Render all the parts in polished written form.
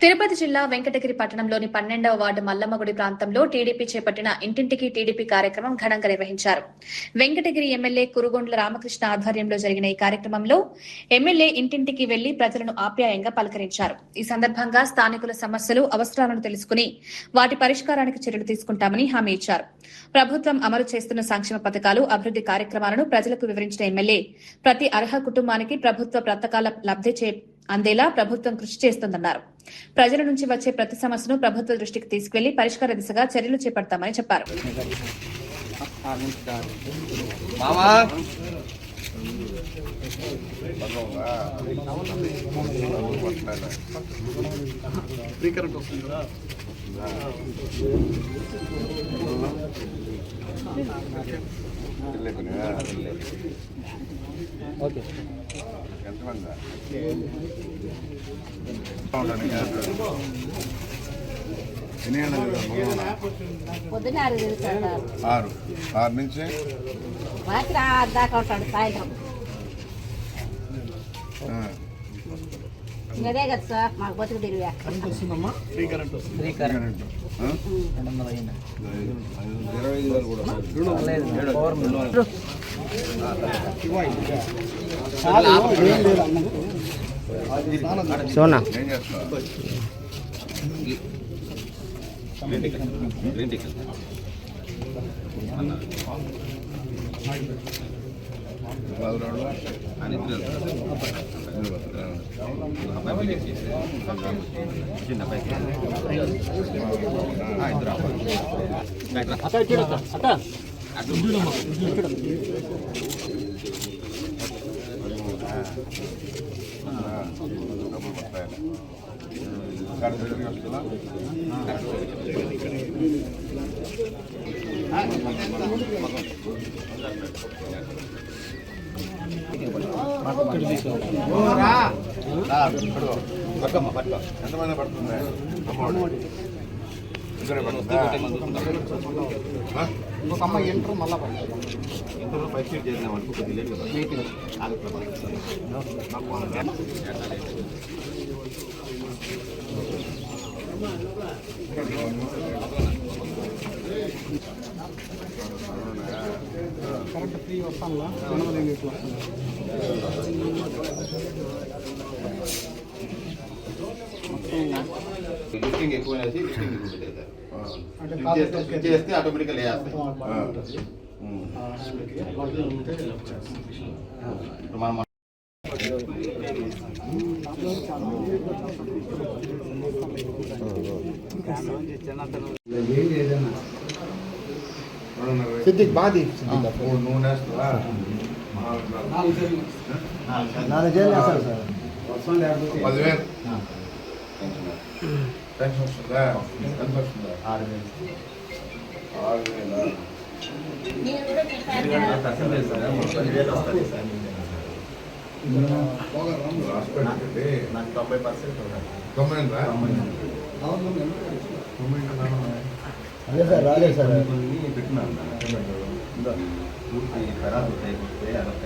తిరుపతి జిల్లా వెంకటగిరి పట్టణంలోని 12వ వార్డు మల్లమ్మగుడి ప్రాంతంలో టీడీపీ చేపట్టిన ఇంటింటికి టీడీపీ కార్యక్రమం ఘనంగా నిర్వహించారు. వెంకటగిరి ఎమ్మెల్యే కురుగొండ్ల రామకృష్ణ ఆధ్వర్యంలో జరిగిన ఈ కార్యక్రమంలో ఎమ్మెల్యే ఇంటింటికి వెళ్లి ప్రజలను ఆప్యాయంగా పలకరించారు. ఈ సందర్భంగా స్థానికుల సమస్యలు, అవసరాలను తెలుసుకుని వాటి పరిష్కారానికి చర్యలు తీసుకుంటామని హామీ ఇచ్చారు. ప్రభుత్వం అమలు చేస్తున్న సంక్షేమ పథకాలు, అభివృద్ది కార్యక్రమాలను ప్రజలకు వివరించిన ఎమ్మెల్యే ప్రతి అర్హ కుటుంబానికి ప్రభుత్వ పథకాల లబ్ది అందేలా ప్రభుత్వం కృషి చేస్తోందన్నారు. ప్రజల నుంచి వచ్చే ప్రతి సమస్యను ప్రభుత్వ దృష్టికి తీసుకెళ్లి పరిష్కార దిశగా చర్యలు చేపడతామని చెప్పారు. పొద్దున్న 6 నుంచి రాత్రి 6 దాకా ఉంటాడు సాయంత్రం. అదే కదా సార్ మాకు బతుకు తిరిగా ఫ్రీ కరెంట్ సోనా ఎంతమంది పడుతుంది అమౌంట్? ఇంకొక అమ్మాయి ఎంటర్ మళ్ళా ఇంటర్ ఫైవ్ సీట్ చేద్దాం అనుకుంటుంది లేదు కదా. కరెంట్ ఫ్రీ వస్తాను లిఫ్టింగ్ ఎక్కువ చేస్తే ఆటోమేటిక్గా లేస్తాయి. మనం సిద్దిక్ బాధి నూనె 10,000 పెన్షన్ వస్తుందా? ఎంత వస్తుందా? 6,000. నాకు 90% 90 అదే సార్ రాలేదు సార్ పెట్టినాను పూర్తి ఖరాబ్ అయిపోతే అదొక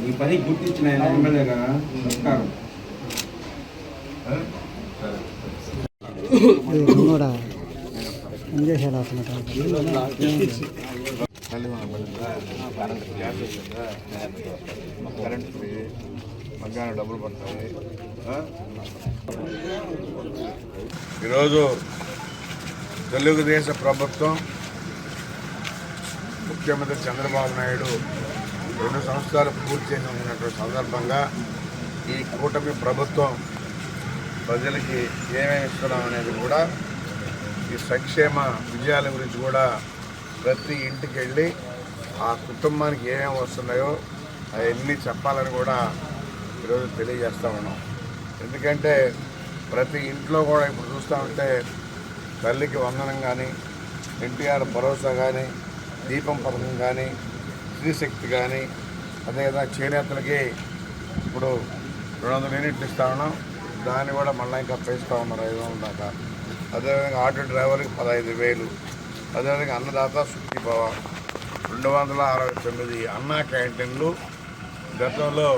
ఈ పని గుర్తించిన ఎమ్మెల్యే గారు నమస్కారం. కరెంట్ ఫ్రీ, మధ్యాహ్నం డబ్బులు పడతాయి. ఈరోజు తెలుగుదేశం ప్రభుత్వం, ముఖ్యమంత్రి చంద్రబాబు నాయుడు 2 సంవత్సరాలు పూర్తి చేసినటువంటి సందర్భంగా ఈ కూటమి ప్రభుత్వం ప్రజలకి ఏమేమి ఇస్తున్నాం అనేది కూడా, ఈ సంక్షేమ విజయాల గురించి కూడా ప్రతి ఇంటికి వెళ్ళి ఆ కుటుంబానికి ఏమేమి వస్తున్నాయో అవన్నీ చెప్పాలని కూడా ఈరోజు తెలియజేస్తూ ఉన్నాం. ఎందుకంటే ప్రతి ఇంట్లో కూడా ఇప్పుడు చూస్తూ ఉంటే తల్లికి వందనం కానీ, ఎన్టీఆర్ భరోసా కానీ, దీపం పథకం కానీ, స్త్రీశక్తి కానీ, అదేవిధంగా చేనేతలకి ఇప్పుడు 200 యూనిట్లు ఇస్తూ ఉన్నాం. దాన్ని కూడా మళ్ళీ ఇంకా పెంచుతూ ఉన్నారు 500 దాకా. అదేవిధంగా ఆటో డ్రైవర్కి 15,000, అదేవిధంగా అన్నదాత సుఖీభవ 269 అన్నా క్యాంటీన్లు. గతంలో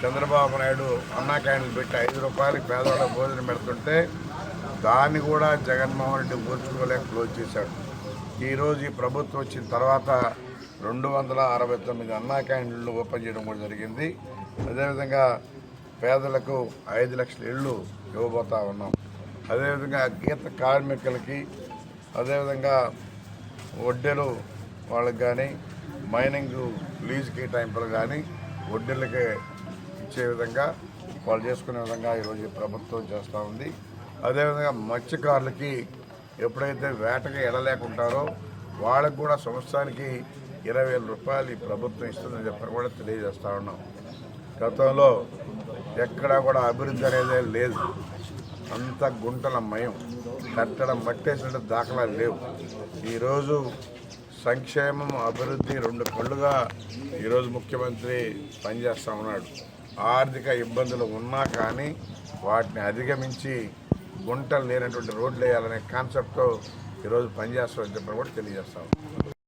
చంద్రబాబు నాయుడు అన్నా క్యాంటీన్లు పెట్టి 5 రూపాయలకి పేదవాళ్ళకి భోజనం పెడుతుంటే దాన్ని కూడా జగన్మోహన్ రెడ్డి ఊర్చుకోలేక క్లోజ్ చేశాడు. ఈరోజు ఈ ప్రభుత్వం వచ్చిన తర్వాత 269 అన్నా క్యాంటీన్లు ఓపెన్ చేయడం కూడా జరిగింది. అదేవిధంగా పేదలకు 5 లక్షల ఇళ్ళు ఇవ్వబోతా ఉన్నాం. అదేవిధంగా గీత కార్మికులకి, అదేవిధంగా వడ్డీలు వాళ్ళకి కానీ, మైనింగ్ లీజ్ కేటాయింపులు కానీ వడ్డీలకి ఇచ్చే విధంగా వాళ్ళు చేసుకునే విధంగా ఈరోజు ఈ ప్రభుత్వం చేస్తూ ఉంది. అదేవిధంగా మత్స్యకారులకి ఎప్పుడైతే వేటకి వెళ్ళలేకుంటారో వాళ్ళకు కూడా సంవత్సరానికి 20,000 రూపాయలు ఈ ప్రభుత్వం ఇస్తుందని చెప్పని కూడా తెలియజేస్తూ ఉన్నాం. గతంలో ఎక్కడా కూడా అభివృద్ధి అనేదే లేదు, అంత గుంటల మయం, కట్టడం మట్టేసినట్టు దాఖలాలు లేవు. ఈరోజు సంక్షేమం అభివృద్ధి 2 కళ్ళుగా ఈరోజు ముఖ్యమంత్రి పనిచేస్తూ ఉన్నాడు. ఆర్థిక ఇబ్బందులు ఉన్నా కానీ వాటిని అధిగమించి గుంటలు లేనటువంటి రోడ్లు వేయాలనే కాన్సెప్ట్తో ఈరోజు పనిచేస్తామని చెప్పని కూడా తెలియజేస్తాం.